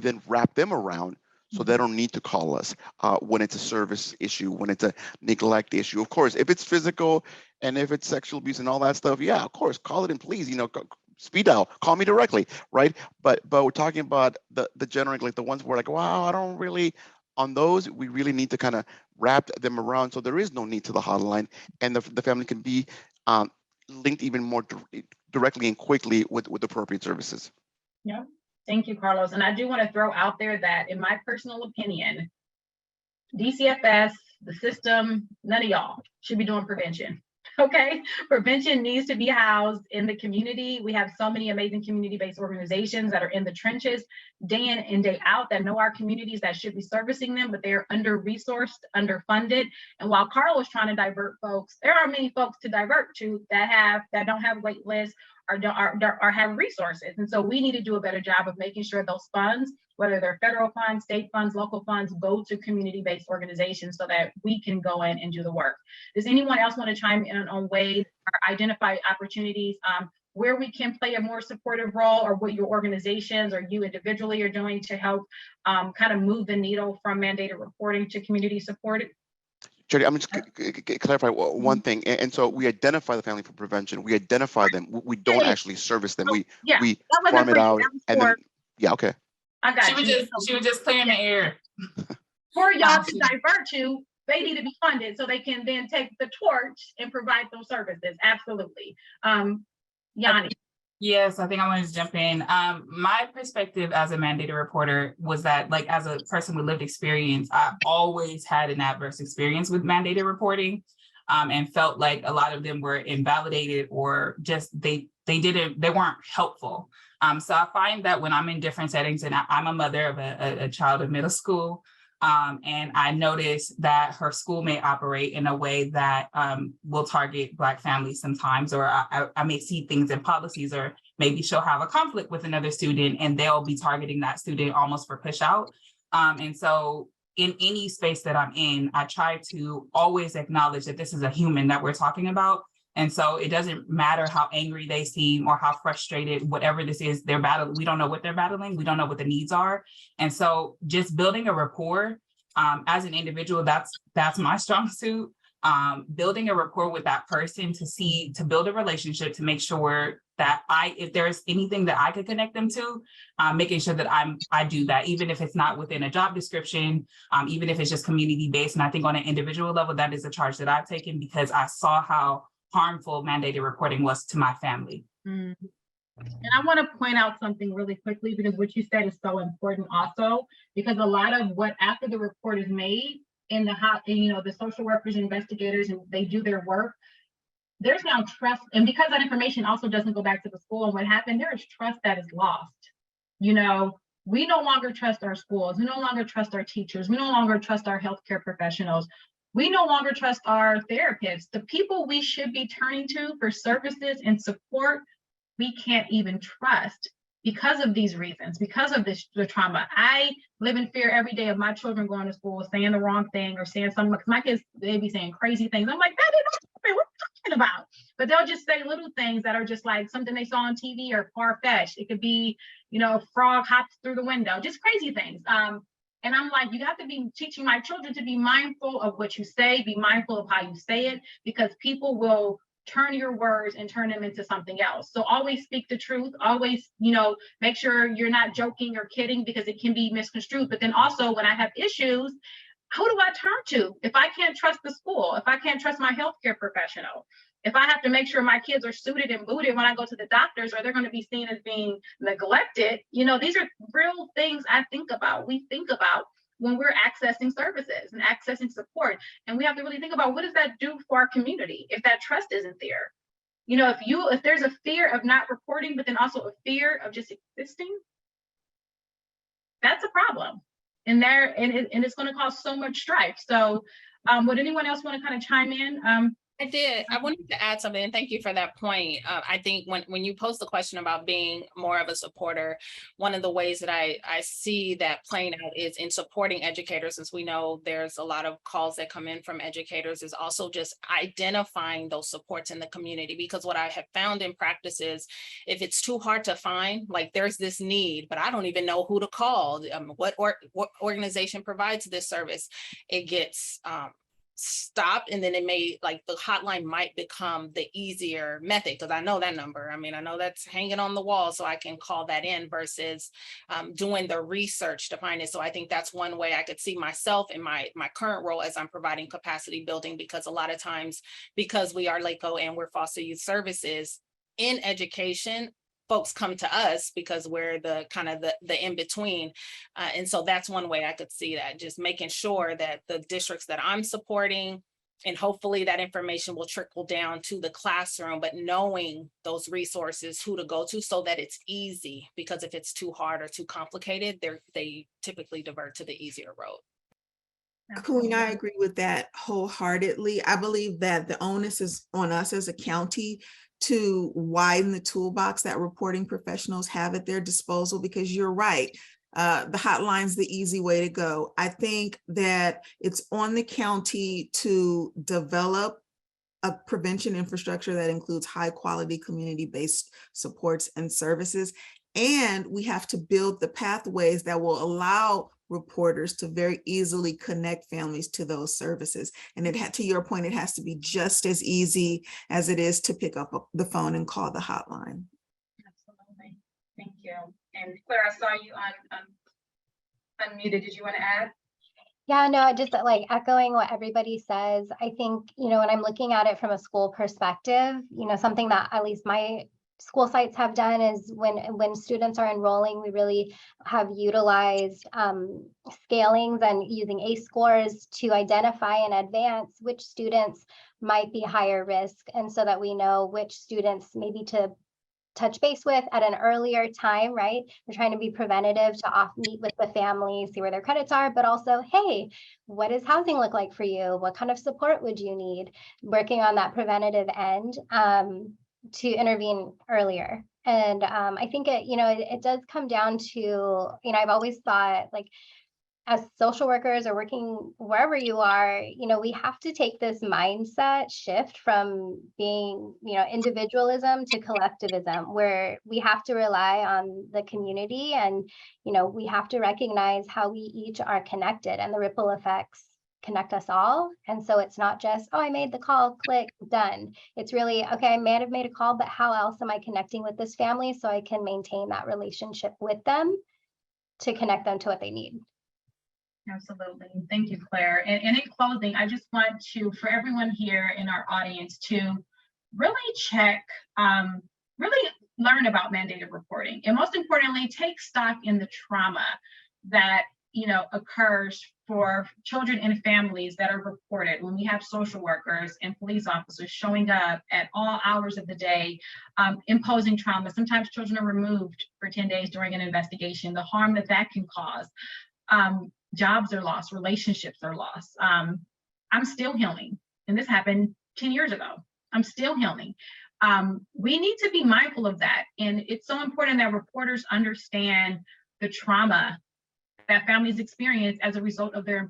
then wrap them around so they don't need to call us when it's a service issue, when it's a neglect issue? Of course, if it's physical and if it's sexual abuse and all that stuff, yeah, of course, call it in, please. Speed dial, call me directly, right? But we're talking about the general, like the ones where like, wow, I don't really. On those, we really need to kind of wrap them around so there is no need to the hotline, and the family can be linked even more directly and quickly with appropriate services. Yeah, thank you, Carlos. And I do want to throw out there that, in my personal opinion, DCFS, the system, none of y'all should be doing prevention. Okay, prevention needs to be housed in the community. We have so many amazing community-based organizations that are in the trenches day in and day out that know our communities, that should be servicing them, but they're under-resourced, underfunded. And while Carl was trying to divert folks, there are many folks to divert to that don't have wait lists or have resources. And so we need to do a better job of making sure those funds, whether they're federal funds, state funds, local funds, go to community-based organizations so that we can go in and do the work. Does anyone else want to chime in on ways or identify opportunities where we can play a more supportive role, or what your organizations or you individually are doing to help kind of move the needle from mandated reporting to community supported? Jody, I'm just clarify one thing. And so we identify the family for prevention. We identify them. We don't actually service them. We farm it out. And then, yeah, okay. I got you. She was just clearing the air. For y'all to divert to, they need to be funded so they can then take the torch and provide those services. Absolutely. Yanni. Yes, I think I wanted to jump in. My perspective as a mandated reporter was that, like, as a person with lived experience, I always had an adverse experience with mandated reporting, and felt like a lot of them were invalidated or just they weren't helpful. So I find that when I'm in different settings, and I'm a mother of a child in middle school, and I noticed that her school may operate in a way that will target Black families sometimes, or I may see things in policies, or maybe she'll have a conflict with another student and they'll be targeting that student almost for push out. And so in any space that I'm in, I try to always acknowledge that this is a human that we're talking about. And so it doesn't matter how angry they seem or how frustrated, whatever this is, they're battling. We don't know what they're battling. We don't know what the needs are. And so just building a rapport as an individual, that's my strong suit. Building a rapport with that person to build a relationship, to make sure that if there's anything that I could connect them to, making sure that I do that, even if it's not within a job description, even if it's just community-based. And I think on an individual level, that is a charge that I've taken because I saw how harmful mandated reporting was to my family. And I want to point out something really quickly, because what you said is so important also, because a lot of what after the report is made in the social workers and investigators, and they do their work, there's now trust. And because that information also doesn't go back to the school and what happened, there is trust that is lost. We no longer trust our schools. We no longer trust our teachers. We no longer trust our healthcare professionals. We no longer trust our therapists. The people we should be turning to for services and support, we can't even trust because of these reasons, because of the trauma. I live in fear every day of my children going to school, saying the wrong thing or saying something, because my kids, they be saying crazy things. I'm like, that didn't happen. What are you talking about? But they'll just say little things that are just like something they saw on TV or far-fetched. It could be, a frog hops through the window, just crazy things. And I'm like, you have to be teaching my children to be mindful of what you say, be mindful of how you say it, because people will turn your words and turn them into something else. So always speak the truth, always, make sure you're not joking or kidding, because it can be misconstrued. But then also when I have issues, who do I turn to if I can't trust the school, if I can't trust my healthcare professional? If I have to make sure my kids are suited and booted when I go to the doctors, or they're going to be seen as being neglected, these are real things I think about. We think about when we're accessing services and accessing support. And we have to really think about, what does that do for our community if that trust isn't there? If there's a fear of not reporting, but then also a fear of just existing, that's a problem. And it's going to cause so much strife. So would anyone else want to kind of chime in? I did. I wanted to add something, and thank you for that point. I think when you posed the question about being more of a supporter, one of the ways that I see that playing out is in supporting educators, since we know there's a lot of calls that come in from educators, is also just identifying those supports in the community. Because what I have found in practice is, if it's too hard to find, like there's this need, but I don't even know who to call, what organization provides this service, it gets stopped, and then it may, like, the hotline might become the easier method, because I know that number. I mean, I know that's hanging on the wall, so I can call that in versus doing the research to find it. So I think that's one way I could see myself in my current role as I'm providing capacity building, because a lot of times, because we are LACO and we're foster youth services in education, folks come to us because we're the kind of the in-between. And so that's one way I could see that, just making sure that the districts that I'm supporting, and hopefully that information will trickle down to the classroom, but knowing those resources, who to go to, so that it's easy, because if it's too hard or too complicated, they typically divert to the easier road. Queen, I agree with that wholeheartedly. I believe that the onus is on us as a county to widen the toolbox that reporting professionals have at their disposal, because you're right. The hotline's the easy way to go. I think that it's on the county to develop a prevention infrastructure that includes high quality community-based supports and services. And we have to build the pathways that will allow reporters to very easily connect families to those services. And to your point, it has to be just as easy as it is to pick up the phone and call the hotline. Absolutely. Thank you. And Claire, I saw you unmuted. Did you want to add? Yeah, no, just like echoing what everybody says. I think, when I'm looking at it from a school perspective, something that at least my school sites have done is when students are enrolling, we really have utilized scalings and using ACE scores to identify in advance which students might be higher risk, and so that we know which students maybe to touch base with at an earlier time, right? We're trying to be preventative to meet with the family, see where their credits are, but also, hey, what does housing look like for you? What kind of support would you need? Working on that preventative end to intervene earlier. And I think it does come down to, I've always thought, like, as social workers or working wherever you are, we have to take this mindset shift from being, individualism to collectivism, where we have to rely on the community, and, we have to recognize how we each are connected, and the ripple effects connect us all. And so it's not just, oh, I made the call, click, done. It's really, okay, I may have made a call, but how else am I connecting with this family so I can maintain that relationship with them to connect them to what they need? Absolutely. Thank you, Claire. And in closing, I just want for everyone here in our audience to really check, really learn about mandated reporting. And most importantly, take stock in the trauma that occurs for children and families that are reported when we have social workers and police officers showing up at all hours of the day, imposing trauma. Sometimes children are removed for 10 days during an investigation, the harm that can cause. Jobs are lost, relationships are lost. I'm still healing. And this happened 10 years ago. I'm still healing. We need to be mindful of that. And it's so important that reporters understand the trauma that families experience as a result of their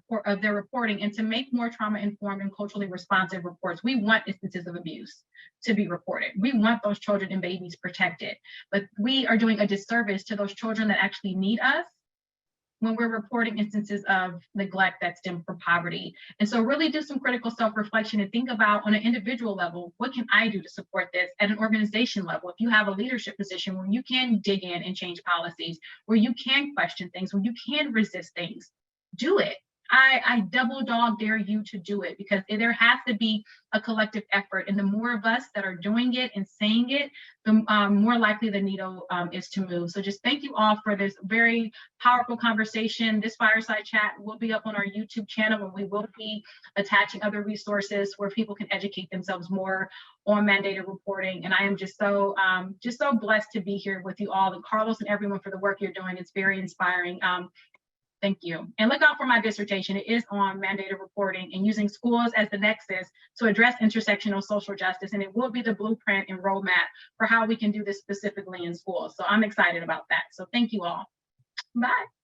reporting, and to make more trauma-informed and culturally responsive reports. We want instances of abuse to be reported. We want those children and babies protected, but we are doing a disservice to those children that actually need us when we're reporting instances of neglect that stem from poverty. And so really do some critical self-reflection and think about, on an individual level, what can I do to support this? At an organization level, if you have a leadership position where you can dig in and change policies, where you can question things, where you can resist things, do it. I double dog dare you to do it, because there has to be a collective effort. And the more of us that are doing it and saying it, the more likely the needle is to move. So just thank you all for this very powerful conversation. This fireside chat will be up on our YouTube channel, and we will be attaching other resources where people can educate themselves more on mandated reporting. And I am just so blessed to be here with you all, and Carlos and everyone, for the work you're doing. It's very inspiring. Thank you. And look out for my dissertation. It is on mandated reporting and using schools as the nexus to address intersectional social justice. And it will be the blueprint and roadmap for how we can do this specifically in schools. So I'm excited about that. So thank you all. Bye.